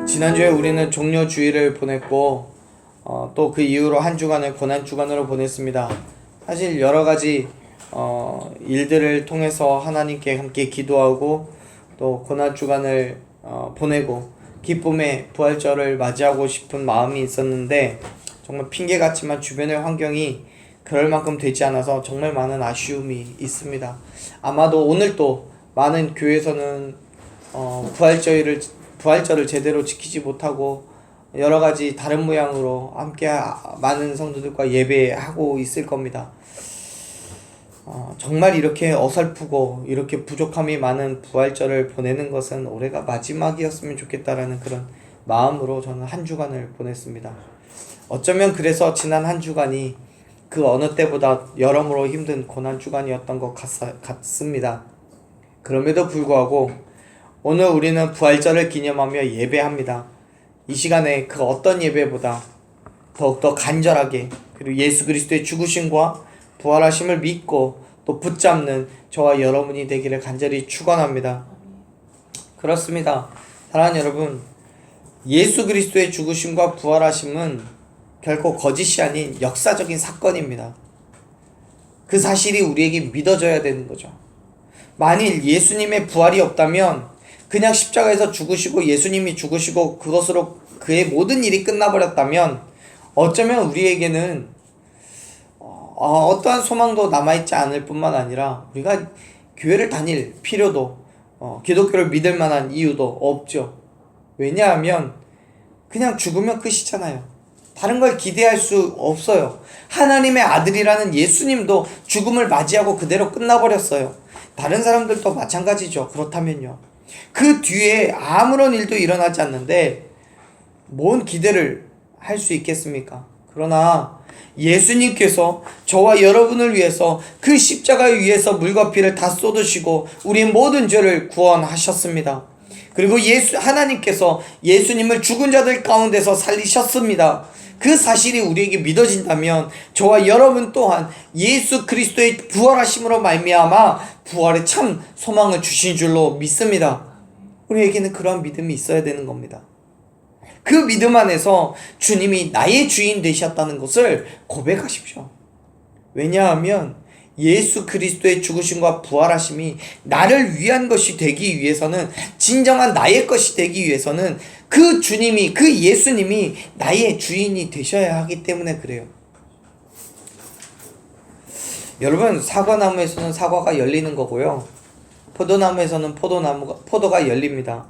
지난주에 우리는 종료주의를 보냈고 또 그 이후로 한 주간을 고난주간으로 보냈습니다. 사실 여러가지 일들을 통해서 하나님께 함께 기도하고 또 고난주간을 보내고 기쁨의 부활절을 맞이하고 싶은 마음이 있었는데 정말 핑계같지만 주변의 환경이 그럴 만큼 되지 않아서 정말 많은 아쉬움이 있습니다. 아마도 오늘도 많은 교회에서는 부활절을 제대로 지키지 못하고 여러가지 다른 모양으로 함께 많은 성도들과 예배하고 있을 겁니다. 정말 이렇게 어설프고 이렇게 부족함이 많은 부활절을 보내는 것은 올해가 마지막이었으면 좋겠다라는 그런 마음으로 저는 한 주간을 보냈습니다. 어쩌면 그래서 지난 한 주간이 그 어느 때보다 여러모로 힘든 고난주간이었던 것 같습니다. 그럼에도 불구하고 오늘 우리는 부활절을 기념하며 예배합니다. 이 시간에 그 어떤 예배보다 더욱더 간절하게 그리고 예수 그리스도의 죽으심과 부활하심을 믿고 또 붙잡는 저와 여러분이 되기를 간절히 축원합니다. 그렇습니다. 사랑하는 여러분, 예수 그리스도의 죽으심과 부활하심은 결코 거짓이 아닌 역사적인 사건입니다. 그 사실이 우리에게 믿어져야 되는 거죠. 만일 예수님의 부활이 없다면 그냥 십자가에서 죽으시고 예수님이 죽으시고 그것으로 그의 모든 일이 끝나버렸다면 어쩌면 우리에게는 어떠한 소망도 남아있지 않을 뿐만 아니라 우리가 교회를 다닐 필요도 기독교를 믿을 만한 이유도 없죠. 왜냐하면 그냥 죽으면 끝이잖아요. 다른 걸 기대할 수 없어요. 하나님의 아들이라는 예수님도 죽음을 맞이하고 그대로 끝나버렸어요. 다른 사람들도 마찬가지죠. 그렇다면요. 그 뒤에 아무런 일도 일어나지 않는데 뭔 기대를 할 수 있겠습니까? 그러나 예수님께서 저와 여러분을 위해서 그 십자가 위에서 물과 피를 다 쏟으시고 우리의 모든 죄를 구원하셨습니다. 그리고 하나님께서 예수님을 죽은 자들 가운데서 살리셨습니다. 그 사실이 우리에게 믿어진다면 저와 여러분 또한 예수 그리스도의 부활하심으로 말미암아 부활의 참 소망을 주신 줄로 믿습니다. 우리에게는 그러한 믿음이 있어야 되는 겁니다. 그 믿음 안에서 주님이 나의 주인 되셨다는 것을 고백하십시오. 왜냐하면 예수 그리스도의 죽으심과 부활하심이 나를 위한 것이 되기 위해서는, 진정한 나의 것이 되기 위해서는 그 주님이, 그 예수님이 나의 주인이 되셔야 하기 때문에 그래요. 여러분, 사과나무에서는 사과가 열리는 거고요, 포도나무에서는 포도가 열립니다.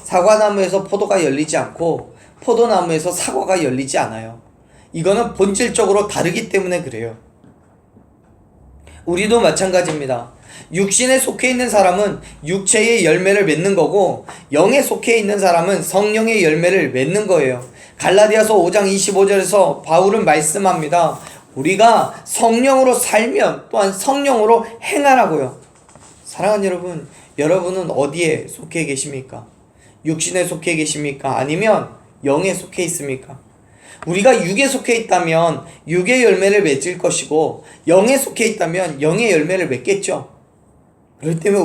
사과나무에서 포도가 열리지 않고 포도나무에서 사과가 열리지 않아요. 이거는 본질적으로 다르기 때문에 그래요. 우리도 마찬가지입니다. 육신에 속해 있는 사람은 육체의 열매를 맺는 거고 영에 속해 있는 사람은 성령의 열매를 맺는 거예요. 갈라디아서 5장 25절에서 바울은 말씀합니다. 우리가 성령으로 살면 또한 성령으로 행하라고요. 사랑하는 여러분, 여러분은 어디에 속해 계십니까? 육신에 속해 계십니까? 아니면 영에 속해 있습니까? 우리가 육에 속해 있다면 육의 열매를 맺을 것이고 영에 속해 있다면 영의 열매를 맺겠죠. 그렇기 때문에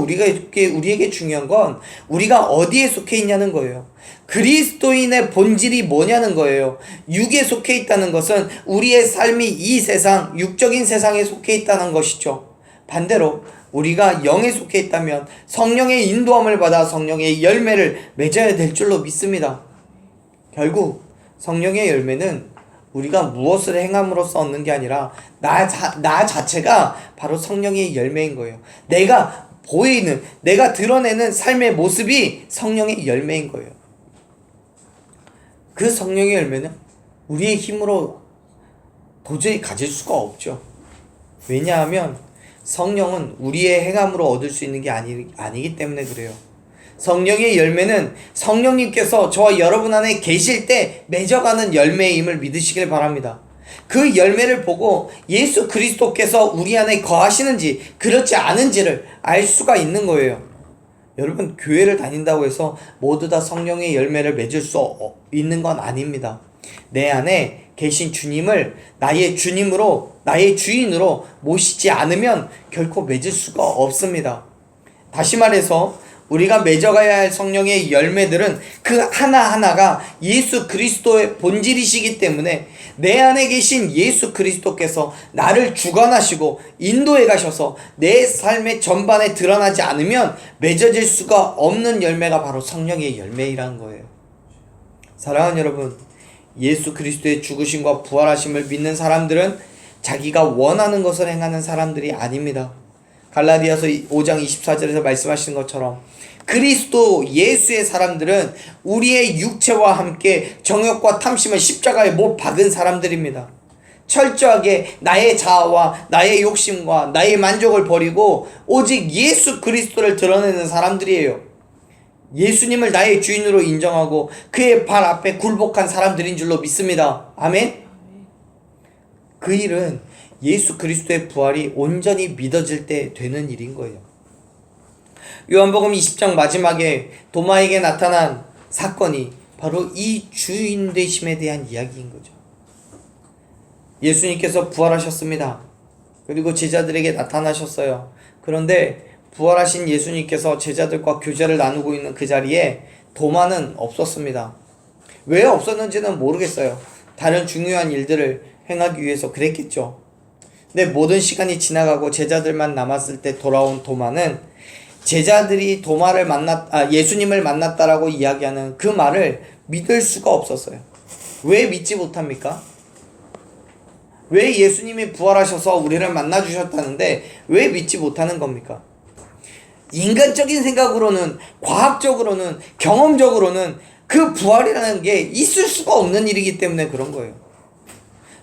우리에게 중요한 건 우리가 어디에 속해 있냐는 거예요. 그리스도인의 본질이 뭐냐는 거예요. 육에 속해 있다는 것은 우리의 삶이 이 세상, 육적인 세상에 속해 있다는 것이죠. 반대로 우리가 영에 속해 있다면 성령의 인도함을 받아 성령의 열매를 맺어야 될 줄로 믿습니다. 결국 성령의 열매는 우리가 무엇을 행함으로써 얻는 게 아니라 나 자체가 바로 성령의 열매인 거예요. 내가 보이는, 내가 드러내는 삶의 모습이 성령의 열매인 거예요. 그 성령의 열매는 우리의 힘으로 도저히 가질 수가 없죠. 왜냐하면 성령은 우리의 행함으로 얻을 수 있는 게 아니기 때문에 그래요. 성령의 열매는 성령님께서 저와 여러분 안에 계실 때 맺어가는 열매임을 믿으시길 바랍니다. 그 열매를 보고 예수 그리스도께서 우리 안에 거하시는지 그렇지 않은지를 알 수가 있는 거예요. 여러분, 교회를 다닌다고 해서 모두 다 성령의 열매를 맺을 수 있는 건 아닙니다. 내 안에 계신 주님을 나의 주님으로, 나의 주인으로 모시지 않으면 결코 맺을 수가 없습니다. 다시 말해서 우리가 맺어가야 할 성령의 열매들은 그 하나하나가 예수 그리스도의 본질이시기 때문에 내 안에 계신 예수 그리스도께서 나를 주관하시고 인도해 가셔서 내 삶의 전반에 드러나지 않으면 맺어질 수가 없는 열매가 바로 성령의 열매이라는 거예요. 사랑하는 여러분, 예수 그리스도의 죽으심과 부활하심을 믿는 사람들은 자기가 원하는 것을 행하는 사람들이 아닙니다. 갈라디아서 5장 24절에서 말씀하시는 것처럼 그리스도 예수의 사람들은 우리의 육체와 함께 정욕과 탐심을 십자가에 못 박은 사람들입니다. 철저하게 나의 자아와 나의 욕심과 나의 만족을 버리고 오직 예수 그리스도를 드러내는 사람들이에요. 예수님을 나의 주인으로 인정하고 그의 발 앞에 굴복한 사람들인 줄로 믿습니다. 아멘? 그 일은 예수 그리스도의 부활이 온전히 믿어질 때 되는 일인 거예요. 요한복음 20장 마지막에 도마에게 나타난 사건이 바로 이 주인 되심에 대한 이야기인 거죠. 예수님께서 부활하셨습니다. 그리고 제자들에게 나타나셨어요. 그런데 부활하신 예수님께서 제자들과 교제를 나누고 있는 그 자리에 도마는 없었습니다. 왜 없었는지는 모르겠어요. 다른 중요한 일들을 행하기 위해서 그랬겠죠. 근데 모든 시간이 지나가고 제자들만 남았을 때 돌아온 도마는 제자들이 예수님을 만났다라고 이야기하는 그 말을 믿을 수가 없었어요. 왜 믿지 못합니까? 왜 예수님이 부활하셔서 우리를 만나주셨다는데 왜 믿지 못하는 겁니까? 인간적인 생각으로는, 과학적으로는, 경험적으로는 그 부활이라는 게 있을 수가 없는 일이기 때문에 그런 거예요.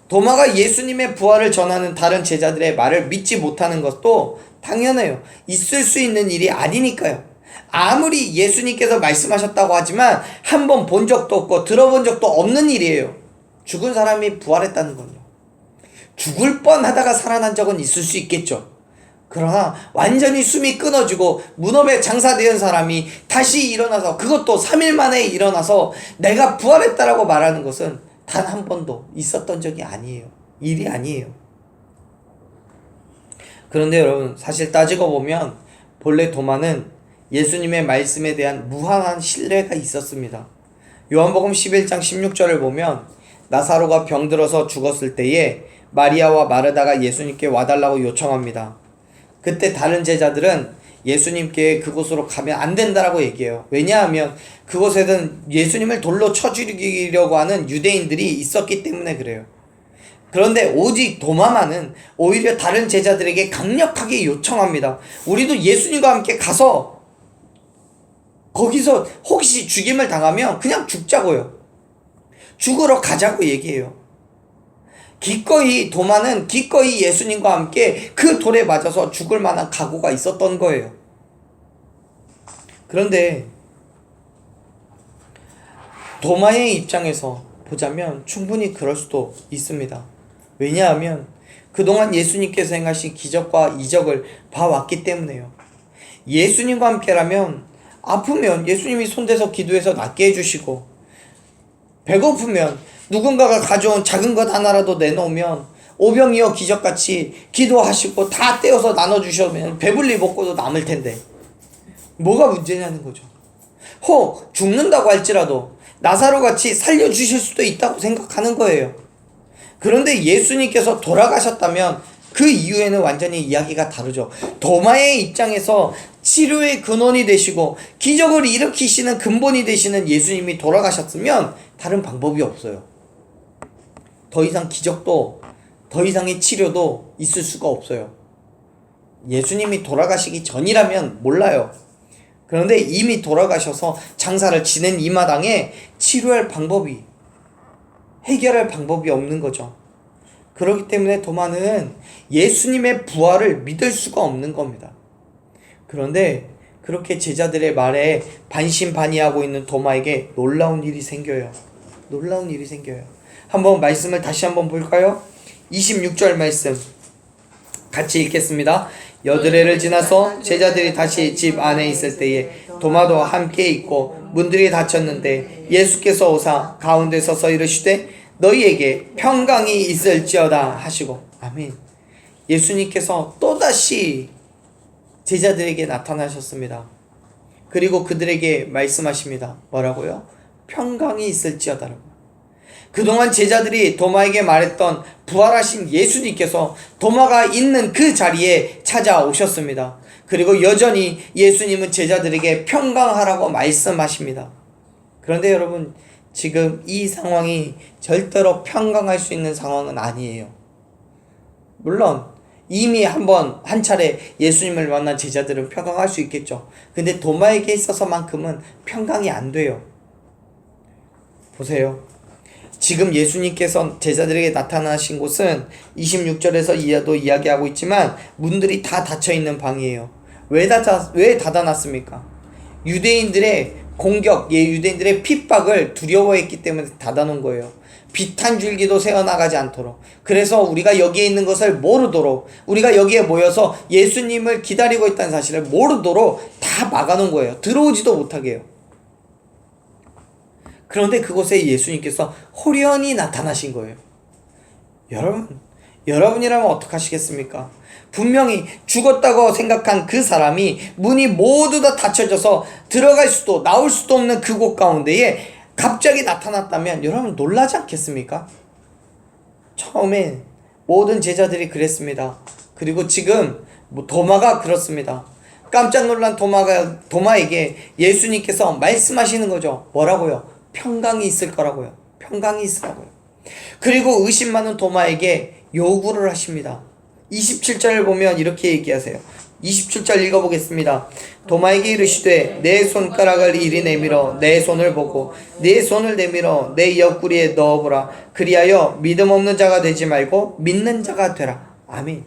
도마가 예수님의 부활을 전하는 다른 제자들의 말을 믿지 못하는 것도 당연해요. 있을 수 있는 일이 아니니까요. 아무리 예수님께서 말씀하셨다고 하지만 한 번 본 적도 없고 들어본 적도 없는 일이에요. 죽은 사람이 부활했다는 건요. 죽을 뻔하다가 살아난 적은 있을 수 있겠죠. 그러나 완전히 숨이 끊어지고 문업에 장사된 사람이 다시 일어나서, 그것도 3일 만에 일어나서 내가 부활했다라고 말하는 것은 단 한 번도 있었던 적이 아니에요. 일이 아니에요. 그런데 여러분, 사실 따지고 보면 본래 도마는 예수님의 말씀에 대한 무한한 신뢰가 있었습니다. 요한복음 11장 16절을 보면 나사로가 병들어서 죽었을 때에 마리아와 마르다가 예수님께 와달라고 요청합니다. 그때 다른 제자들은 예수님께 그곳으로 가면 안 된다라고 얘기해요. 왜냐하면 그곳에는 예수님을 돌로 쳐 죽이려고 하는 유대인들이 있었기 때문에 그래요. 그런데 오직 도마만은 오히려 다른 제자들에게 강력하게 요청합니다. 우리도 예수님과 함께 가서 거기서 혹시 죽임을 당하면 그냥 죽자고요. 죽으러 가자고 얘기해요. 도마는 기꺼이 예수님과 함께 그 돌에 맞아서 죽을 만한 각오가 있었던 거예요. 그런데 도마의 입장에서 보자면 충분히 그럴 수도 있습니다. 왜냐하면 그동안 예수님께서 행하신 기적과 이적을 봐왔기 때문에요. 예수님과 함께라면 아프면 예수님이 손대서 기도해서 낫게 해주시고, 배고프면 누군가가 가져온 작은 것 하나라도 내놓으면 오병이어 기적같이 기도하시고 다 떼어서 나눠주시면 배불리 먹고도 남을 텐데 뭐가 문제냐는 거죠. 혹 죽는다고 할지라도 나사로같이 살려주실 수도 있다고 생각하는 거예요. 그런데 예수님께서 돌아가셨다면 그 이후에는 완전히 이야기가 다르죠. 도마의 입장에서 치료의 근원이 되시고 기적을 일으키시는 근본이 되시는 예수님이 돌아가셨으면 다른 방법이 없어요. 더 이상 기적도, 더 이상의 치료도 있을 수가 없어요. 예수님이 돌아가시기 전이라면 몰라요. 그런데 이미 돌아가셔서 장사를 지낸 이 마당에 치료할 방법이, 해결할 방법이 없는 거죠. 그렇기 때문에 도마는 예수님의 부활을 믿을 수가 없는 겁니다. 그런데 그렇게 제자들의 말에 반신반의하고 있는 도마에게 놀라운 일이 생겨요. 놀라운 일이 생겨요. 한번 말씀을 다시 한번 볼까요? 26절 말씀 같이 읽겠습니다. 여드레를 지나서 제자들이 다시 집 안에 있을 때에 도마도 함께 있고 문들이 닫혔는데 예수께서 오사 가운데 서서 이르시되 너희에게 평강이 있을지어다 하시고. 아멘. 예수님께서 또다시 제자들에게 나타나셨습니다. 그리고 그들에게 말씀하십니다. 뭐라고요? 평강이 있을지어다라고. 그동안 제자들이 도마에게 말했던 부활하신 예수님께서 도마가 있는 그 자리에 찾아오셨습니다. 그리고 여전히 예수님은 제자들에게 평강하라고 말씀하십니다. 그런데 여러분, 지금 이 상황이 절대로 평강할 수 있는 상황은 아니에요. 물론 이미 한 차례 예수님을 만난 제자들은 평강할 수 있겠죠. 근데 도마에게 있어서만큼은 평강이 안 돼요. 보세요. 지금 예수님께서 제자들에게 나타나신 곳은 26절에서 이야기하고 있지만 문들이 다 닫혀있는 방이에요. 왜 닫아놨습니까? 유대인들의 공격, 유대인들의 핍박을 두려워했기 때문에 닫아놓은 거예요. 빛 한 줄기도 새어나가지 않도록. 그래서 우리가 여기에 있는 것을 모르도록, 우리가 여기에 모여서 예수님을 기다리고 있다는 사실을 모르도록 다 막아놓은 거예요. 들어오지도 못하게 해요. 그런데 그곳에 예수님께서 호련히 나타나신 거예요. 여러분이라면 어떡하시겠습니까? 분명히 죽었다고 생각한 그 사람이 문이 모두 다 닫혀져서 들어갈 수도 나올 수도 없는 그곳 가운데에 갑자기 나타났다면 여러분 놀라지 않겠습니까? 처음엔 모든 제자들이 그랬습니다. 그리고 지금 도마가 그렇습니다. 깜짝 놀란 도마에게 예수님께서 말씀하시는 거죠. 뭐라고요? 평강이 있을 거라고요. 평강이 있으라고요. 그리고 의심 많은 도마에게 요구를 하십니다. 27절을 보면 이렇게 얘기하세요. 27절 읽어보겠습니다. 도마에게 이르시되 내 손가락을 이리 내밀어 내 손을 보고 내 손을 내밀어 내 옆구리에 넣어보라. 그리하여 믿음 없는 자가 되지 말고 믿는 자가 되라. 아멘.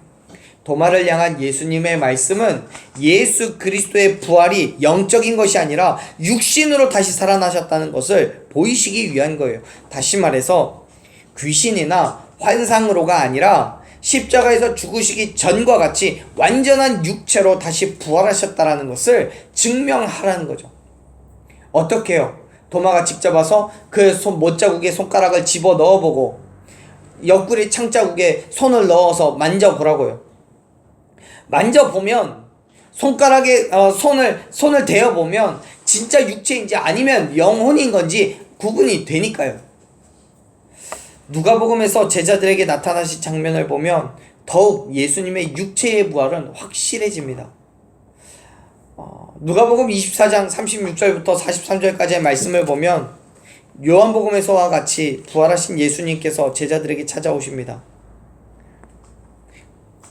도마를 향한 예수님의 말씀은 예수 그리스도의 부활이 영적인 것이 아니라 육신으로 다시 살아나셨다는 것을 보이시기 위한 거예요. 다시 말해서 귀신이나 환상으로가 아니라 십자가에서 죽으시기 전과 같이 완전한 육체로 다시 부활하셨다는 것을 증명하라는 거죠. 어떻게 해요? 도마가 직접 와서 그 못자국에 손가락을 집어 넣어보고 옆구리 창자국에 손을 넣어서 만져보라고요. 만져보면 손가락에 손을 대어보면 진짜 육체인지 아니면 영혼인 건지 구분이 되니까요. 누가복음에서 제자들에게 나타나신 장면을 보면 더욱 예수님의 육체의 부활은 확실해집니다. 누가복음 24장 36절부터 43절까지의 말씀을 보면 요한복음에서와 같이 부활하신 예수님께서 제자들에게 찾아오십니다.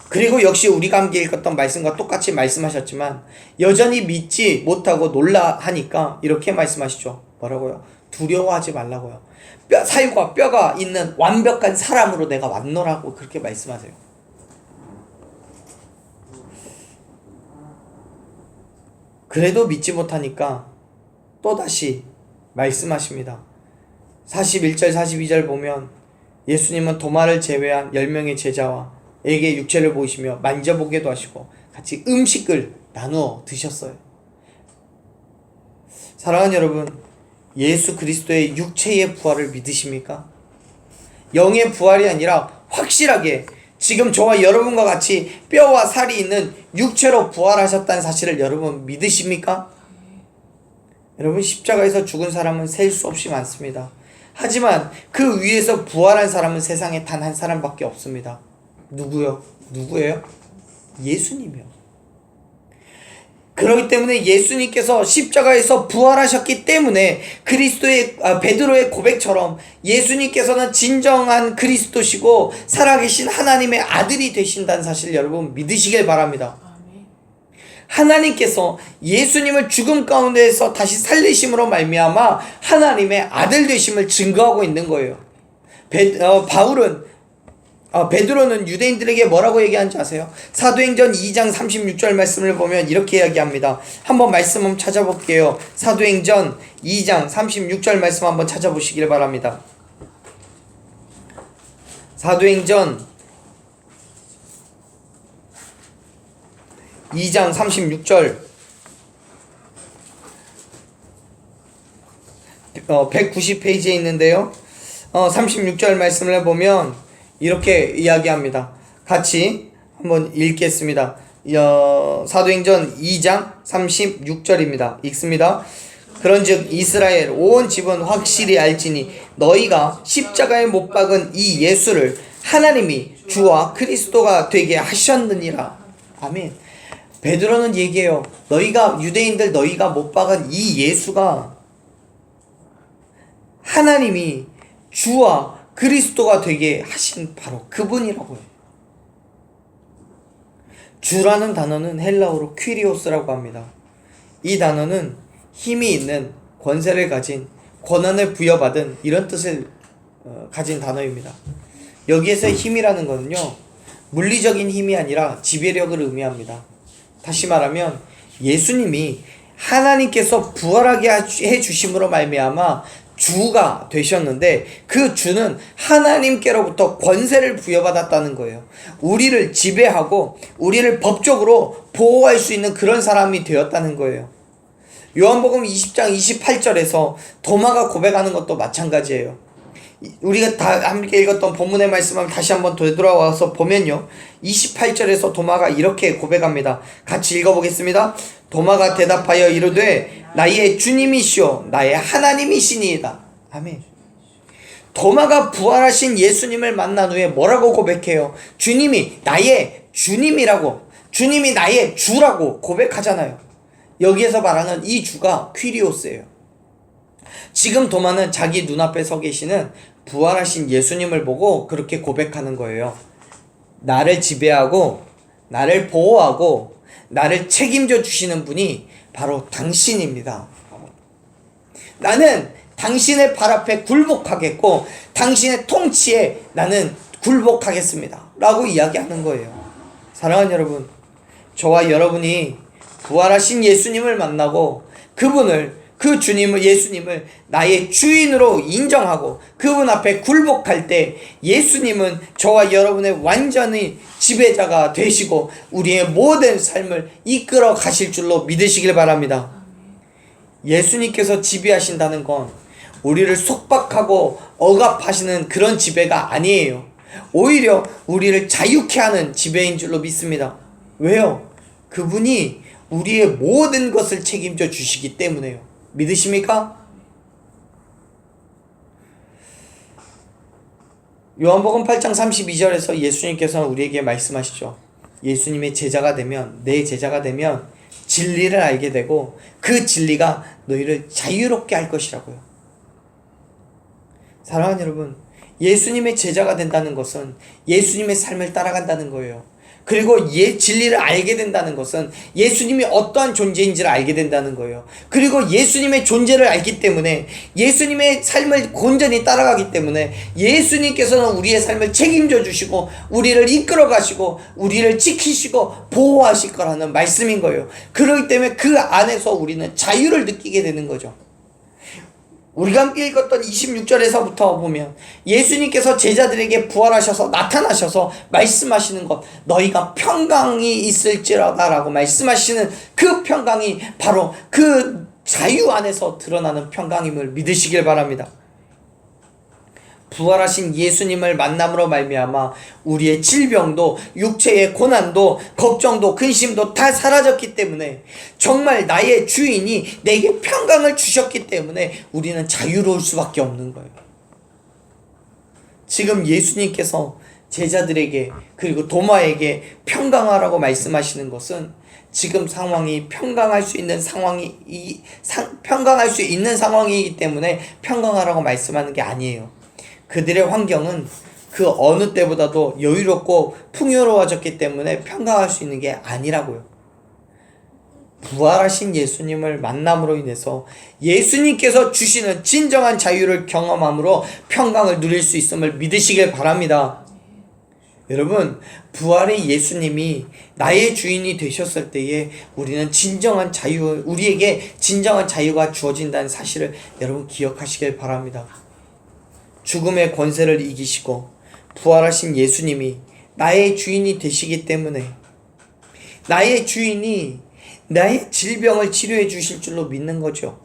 그리고 역시 우리가 함께 읽었던 말씀과 똑같이 말씀하셨지만 여전히 믿지 못하고 놀라하니까 이렇게 말씀하시죠. 뭐라고요? 두려워하지 말라고요. 살과 뼈가 있는 완벽한 사람으로 내가 왔노라고 그렇게 말씀하세요. 그래도 믿지 못하니까 또다시 말씀하십니다. 41절 42절 보면 예수님은 도마를 제외한 10명의 제자와 에게 육체를 보이시며 만져보게도 하시고 같이 음식을 나누어 드셨어요. 사랑하는 여러분, 예수 그리스도의 육체의 부활을 믿으십니까? 영의 부활이 아니라 확실하게 지금 저와 여러분과 같이 뼈와 살이 있는 육체로 부활하셨다는 사실을 여러분 믿으십니까? 여러분, 십자가에서 죽은 사람은 셀 수 없이 많습니다. 하지만 그 위에서 부활한 사람은 세상에 단 한 사람밖에 없습니다. 누구예요? 예수님이요. 그렇기 때문에 예수님께서 십자가에서 부활하셨기 때문에 베드로의 고백처럼 예수님께서는 진정한 그리스도시고 살아계신 하나님의 아들이 되신다는 사실 여러분 믿으시길 바랍니다. 하나님께서 예수님을 죽음 가운데에서 다시 살리심으로 말미암아 하나님의 아들 되심을 증거하고 있는 거예요. 베드로는 유대인들에게 뭐라고 얘기하는지 아세요? 사도행전 2장 36절 말씀을 보면 이렇게 이야기합니다. 한번 말씀 한번 찾아볼게요. 사도행전 2장 36절 말씀 한번 찾아보시길 바랍니다. 사도행전 2장 36절 190페이지에 있는데요. 36절 말씀을 보면 이렇게 이야기합니다. 같이 한번 읽겠습니다. 사도행전 2장 36절입니다. 읽습니다. 그런즉 이스라엘 온 집은 확실히 알지니 너희가 십자가에 못 박은 이 예수를 하나님이 주와 그리스도가 되게 하셨느니라. 아멘. 베드로는 얘기해요. 유대인들 너희가 못 박은 이 예수가 하나님이 주와 그리스도가 되게 하신 바로 그분이라고 해요. 주라는 단어는 헬라어로 퀴리오스라고 합니다. 이 단어는 힘이 있는, 권세를 가진, 권한을 부여받은 이런 뜻을 가진 단어입니다. 여기에서 힘이라는 것은요, 물리적인 힘이 아니라 지배력을 의미합니다. 다시 말하면 예수님이 하나님께서 부활하게 해주심으로 말미암아 주가 되셨는데 그 주는 하나님께로부터 권세를 부여받았다는 거예요. 우리를 지배하고 우리를 법적으로 보호할 수 있는 그런 사람이 되었다는 거예요. 요한복음 20장 28절에서 도마가 고백하는 것도 마찬가지예요. 우리가 다 함께 읽었던 본문의 말씀을 다시 한번 되돌아와서 보면요, 28절에서 도마가 이렇게 고백합니다. 같이 읽어보겠습니다. 도마가 대답하여 이르되 나의 주님이시오 나의 하나님이시니이다. 아멘. 도마가 부활하신 예수님을 만난 후에 뭐라고 고백해요? 주님이 나의 주님이라고, 주님이 나의 주라고 고백하잖아요. 여기에서 말하는 이 주가 퀴리오스예요. 지금 도마는 자기 눈앞에 서 계시는 부활하신 예수님을 보고 그렇게 고백하는 거예요. 나를 지배하고 나를 보호하고 나를 책임져 주시는 분이 바로 당신입니다. 나는 당신의 발 앞에 굴복하겠고 당신의 통치에 나는 굴복하겠습니다 라고 이야기하는 거예요. 사랑하는 여러분, 저와 여러분이 부활하신 예수님을 만나고 그 주님을, 예수님을 나의 주인으로 인정하고 그분 앞에 굴복할 때 예수님은 저와 여러분의 완전히 지배자가 되시고 우리의 모든 삶을 이끌어 가실 줄로 믿으시길 바랍니다. 예수님께서 지배하신다는 건 우리를 속박하고 억압하시는 그런 지배가 아니에요. 오히려 우리를 자유케 하는 지배인 줄로 믿습니다. 왜요? 그분이 우리의 모든 것을 책임져 주시기 때문에요. 믿으십니까? 요한복음 8장 32절에서 예수님께서는 우리에게 말씀하시죠. 예수님의 제자가 되면, 내 제자가 되면 진리를 알게 되고 그 진리가 너희를 자유롭게 할 것이라고요. 사랑하는 여러분, 예수님의 제자가 된다는 것은 예수님의 삶을 따라간다는 거예요. 그리고 진리를 알게 된다는 것은 예수님이 어떠한 존재인지를 알게 된다는 거예요. 그리고 예수님의 존재를 알기 때문에 예수님의 삶을 온전히 따라가기 때문에 예수님께서는 우리의 삶을 책임져 주시고 우리를 이끌어 가시고 우리를 지키시고 보호하실 거라는 말씀인 거예요. 그렇기 때문에 그 안에서 우리는 자유를 느끼게 되는 거죠. 우리가 함께 읽었던 26절에서부터 보면 예수님께서 제자들에게 부활하셔서 나타나셔서 말씀하시는 것, 너희가 평강이 있을지라다 라고 말씀하시는 그 평강이 바로 그 자유 안에서 드러나는 평강임을 믿으시길 바랍니다. 부활하신 예수님을 만남으로 말미암아 우리의 질병도 육체의 고난도 걱정도 근심도 다 사라졌기 때문에 정말 나의 주인이 내게 평강을 주셨기 때문에 우리는 자유로울 수밖에 없는 거예요. 지금 예수님께서 제자들에게 그리고 도마에게 평강하라고 말씀하시는 것은 지금 상황이 평강할 수 있는 상황이기 때문에 평강하라고 말씀하는 게 아니에요. 그들의 환경은 그 어느 때보다도 여유롭고 풍요로워졌기 때문에 평강할 수 있는 게 아니라고요. 부활하신 예수님을 만남으로 인해서 예수님께서 주시는 진정한 자유를 경험함으로 평강을 누릴 수 있음을 믿으시길 바랍니다. 여러분, 부활의 예수님이 나의 주인이 되셨을 때에 우리에게 진정한 자유가 주어진다는 사실을 여러분 기억하시길 바랍니다. 죽음의 권세를 이기시고 부활하신 예수님이 나의 주인이 되시기 때문에 나의 주인이 나의 질병을 치료해 주실 줄로 믿는 거죠.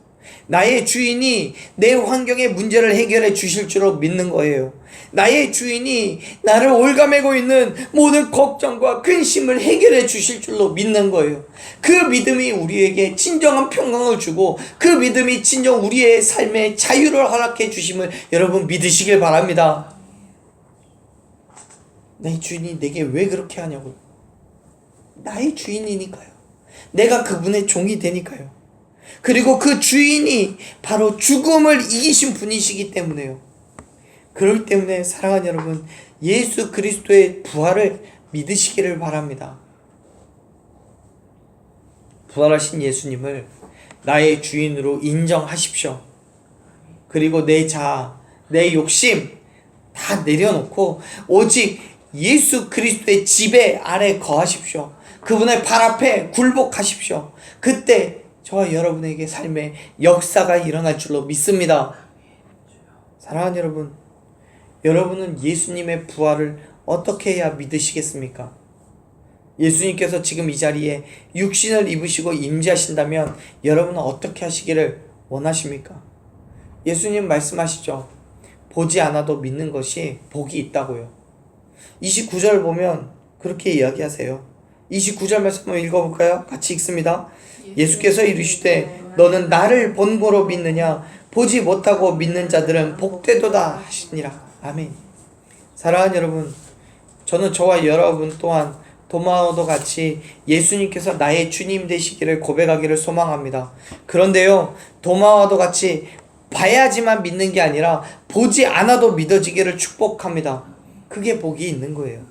나의 주인이 내 환경의 문제를 해결해 주실 줄로 믿는 거예요. 나의 주인이 나를 올가매고 있는 모든 걱정과 근심을 해결해 주실 줄로 믿는 거예요. 그 믿음이 우리에게 진정한 평강을 주고 그 믿음이 진정 우리의 삶에 자유를 허락해 주심을 여러분 믿으시길 바랍니다. 내 주인이 내게 왜 그렇게 하냐고요. 나의 주인이니까요. 내가 그분의 종이 되니까요. 그리고 그 주인이 바로 죽음을 이기신 분이시기 때문에요. 그렇기 때문에 사랑하는 여러분, 예수 그리스도의 부활을 믿으시기를 바랍니다. 부활하신 예수님을 나의 주인으로 인정하십시오. 그리고 내 자아, 내 욕심 다 내려놓고 오직 예수 그리스도의 지배 아래 거하십시오. 그분의 발 앞에 굴복하십시오. 그때 저와 여러분에게 삶의 역사가 일어날 줄로 믿습니다. 사랑하는 여러분, 여러분은 예수님의 부활을 어떻게 해야 믿으시겠습니까? 예수님께서 지금 이 자리에 육신을 입으시고 임재하신다면 여러분은 어떻게 하시기를 원하십니까? 예수님 말씀하시죠. 보지 않아도 믿는 것이 복이 있다고요. 29절 보면 그렇게 이야기하세요. 29절 말씀 한번 읽어볼까요? 같이 읽습니다. 예수께서 이르시되 너는 나를 본고로 믿느냐? 보지 못하고 믿는 자들은 복되도다 하시니라. 아멘. 사랑하는 여러분, 저는 저와 여러분 또한 도마와도 같이 예수님께서 나의 주님 되시기를 고백하기를 소망합니다. 그런데요, 도마와도 같이 봐야지만 믿는 게 아니라 보지 않아도 믿어지기를 축복합니다. 그게 복이 있는 거예요.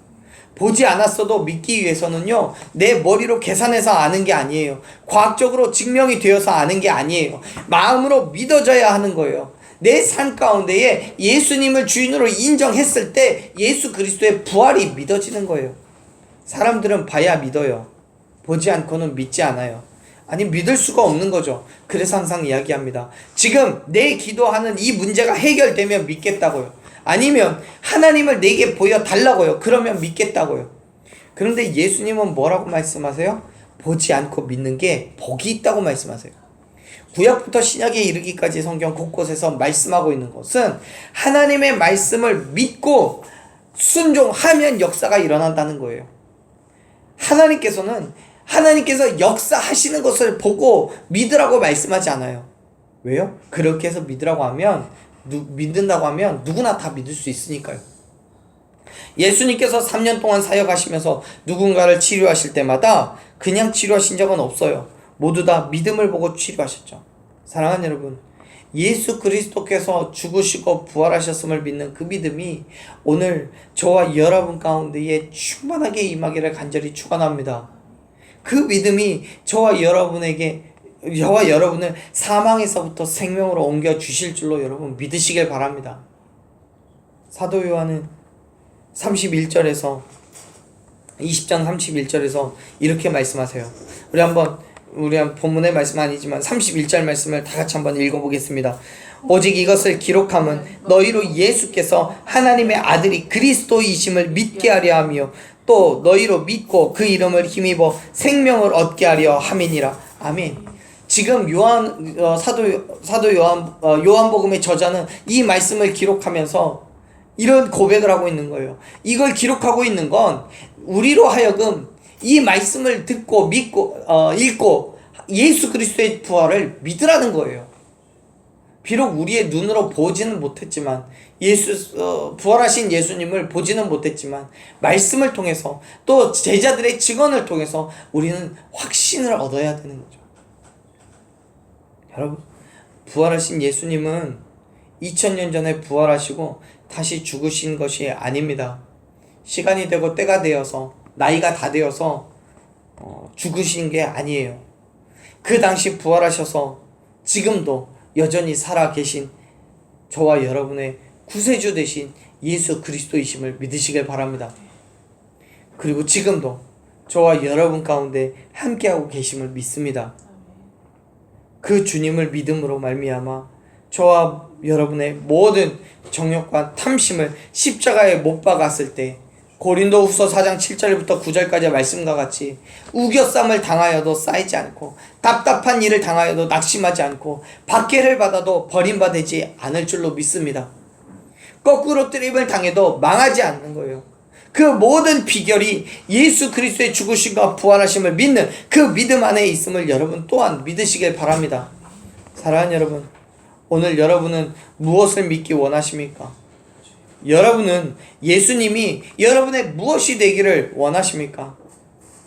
보지 않았어도 믿기 위해서는요, 내 머리로 계산해서 아는 게 아니에요. 과학적으로 증명이 되어서 아는 게 아니에요. 마음으로 믿어져야 하는 거예요. 내 삶 가운데에 예수님을 주인으로 인정했을 때 예수 그리스도의 부활이 믿어지는 거예요. 사람들은 봐야 믿어요. 보지 않고는 믿지 않아요. 아니, 믿을 수가 없는 거죠. 그래서 항상 이야기합니다. 지금 내 기도하는 이 문제가 해결되면 믿겠다고요. 아니면 하나님을 내게 보여달라고요. 그러면 믿겠다고요. 그런데 예수님은 뭐라고 말씀하세요? 보지 않고 믿는 게 복이 있다고 말씀하세요. 구약부터 신약에 이르기까지 성경 곳곳에서 말씀하고 있는 것은 하나님의 말씀을 믿고 순종하면 역사가 일어난다는 거예요. 하나님께서 역사하시는 것을 보고 믿으라고 말씀하지 않아요. 왜요? 그렇게 해서 믿으라고 하면 믿는다고 하면 누구나 다 믿을 수 있으니까요. 예수님께서 3년 동안 사역하시면서 누군가를 치료하실 때마다 그냥 치료하신 적은 없어요. 모두 다 믿음을 보고 치료하셨죠. 사랑하는 여러분, 예수 그리스도께서 죽으시고 부활하셨음을 믿는 그 믿음이 오늘 저와 여러분 가운데에 충만하게 임하기를 간절히 축원합니다. 그 믿음이 저와 여러분을 사망에서부터 생명으로 옮겨 주실 줄로 여러분 믿으시길 바랍니다. 사도 요한은 31절에서 20장 31절에서 이렇게 말씀하세요. 우리 본문의 말씀 아니지만 31절 말씀을 다 같이 한번 읽어보겠습니다. 오직 이것을 기록함은 너희로 예수께서 하나님의 아들이 그리스도이심을 믿게 하려 하며 또 너희로 믿고 그 이름을 힘입어 생명을 얻게 하려 함이니라. 아멘. 지금 사도 요한복음의 저자는 이 말씀을 기록하면서 이런 고백을 하고 있는 거예요. 이걸 기록하고 있는 건 우리로 하여금 이 말씀을 듣고 믿고 읽고 예수 그리스도의 부활을 믿으라는 거예요. 비록 우리의 눈으로 보지는 못했지만 부활하신 예수님을 보지는 못했지만 말씀을 통해서 또 제자들의 증언을 통해서 우리는 확신을 얻어야 되는 거죠. 여러분, 부활하신 예수님은 2000년 전에 부활하시고 다시 죽으신 것이 아닙니다. 시간이 되고 때가 되어서 나이가 다 되어서 죽으신 게 아니에요. 그 당시 부활하셔서 지금도 여전히 살아계신 저와 여러분의 구세주 되신 예수 그리스도이심을 믿으시길 바랍니다. 그리고 지금도 저와 여러분 가운데 함께하고 계심을 믿습니다. 그 주님을 믿음으로 말미암아 저와 여러분의 모든 정욕과 탐심을 십자가에 못 박았을 때 고린도후서 4장 7절부터 9절까지의 말씀과 같이 우겨쌈을 당하여도 쌓이지 않고 답답한 일을 당하여도 낙심하지 않고 박해를 받아도 버림받지 않을 줄로 믿습니다. 거꾸로 뜨림을 당해도 망하지 않는 거예요. 그 모든 비결이 예수 그리스도의 죽으심과 부활하심을 믿는 그 믿음 안에 있음을 여러분 또한 믿으시길 바랍니다. 사랑하는 여러분, 오늘 여러분은 무엇을 믿기 원하십니까? 여러분은 예수님이 여러분의 무엇이 되기를 원하십니까?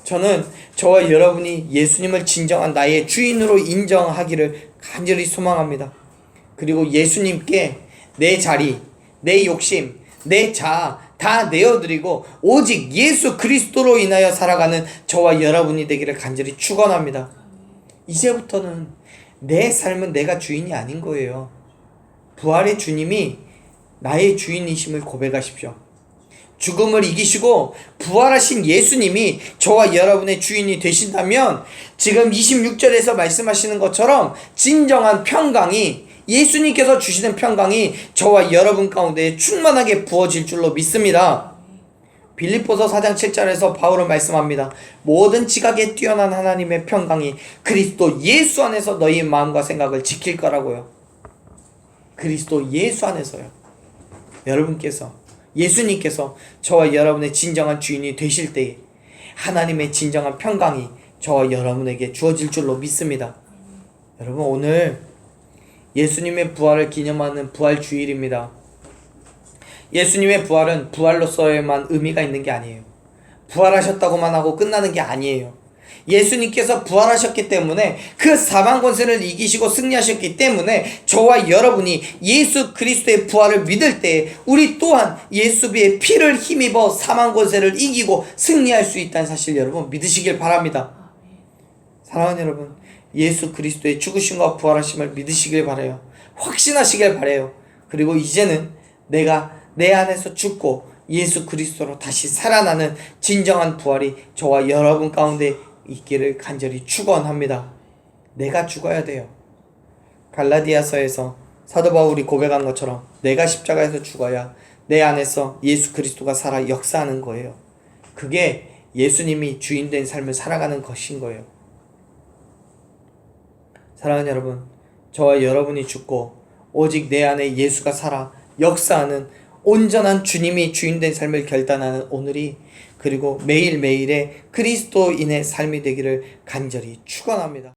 저는 저와 여러분이 예수님을 진정한 나의 주인으로 인정하기를 간절히 소망합니다. 그리고 예수님께 내 자리, 내 욕심, 내 자아 다 내어드리고 오직 예수 그리스도로 인하여 살아가는 저와 여러분이 되기를 간절히 축원합니다. 이제부터는 내 삶은 내가 주인이 아닌 거예요. 부활의 주님이 나의 주인이심을 고백하십시오. 죽음을 이기시고 부활하신 예수님이 저와 여러분의 주인이 되신다면 지금 26절에서 말씀하시는 것처럼 진정한 평강이, 예수님께서 주시는 평강이 저와 여러분 가운데 충만하게 부어질 줄로 믿습니다. 빌립보서 4장 7절에서 바울은 말씀합니다. 모든 지각에 뛰어난 하나님의 평강이 그리스도 예수 안에서 너희 마음과 생각을 지킬 거라고요. 그리스도 예수 안에서요. 여러분께서, 예수님께서 저와 여러분의 진정한 주인이 되실 때에 하나님의 진정한 평강이 저와 여러분에게 주어질 줄로 믿습니다. 여러분, 오늘 예수님의 부활을 기념하는 부활 주일입니다. 예수님의 부활은 부활로서에만 의미가 있는 게 아니에요. 부활하셨다고만 하고 끝나는 게 아니에요. 예수님께서 부활하셨기 때문에 그 사망 권세를 이기시고 승리하셨기 때문에 저와 여러분이 예수 그리스도의 부활을 믿을 때 우리 또한 예수의 피를 힘입어 사망 권세를 이기고 승리할 수 있다는 사실 여러분 믿으시길 바랍니다. 사랑하는 여러분, 예수 그리스도의 죽으심과 부활하심을 믿으시길 바라요. 확신하시길 바라요. 그리고 이제는 내가 내 안에서 죽고 예수 그리스도로 다시 살아나는 진정한 부활이 저와 여러분 가운데 있기를 간절히 축원합니다. 내가 죽어야 돼요. 갈라디아서에서 사도 바울이 고백한 것처럼 내가 십자가에서 죽어야 내 안에서 예수 그리스도가 살아 역사하는 거예요. 그게 예수님이 주인된 삶을 살아가는 것인 거예요. 사랑하는 여러분, 저와 여러분이 죽고 오직 내 안에 예수가 살아 역사하는 온전한 주님이 주인된 삶을 결단하는 오늘이, 그리고 매일매일의 그리스도인의 삶이 되기를 간절히 축원합니다.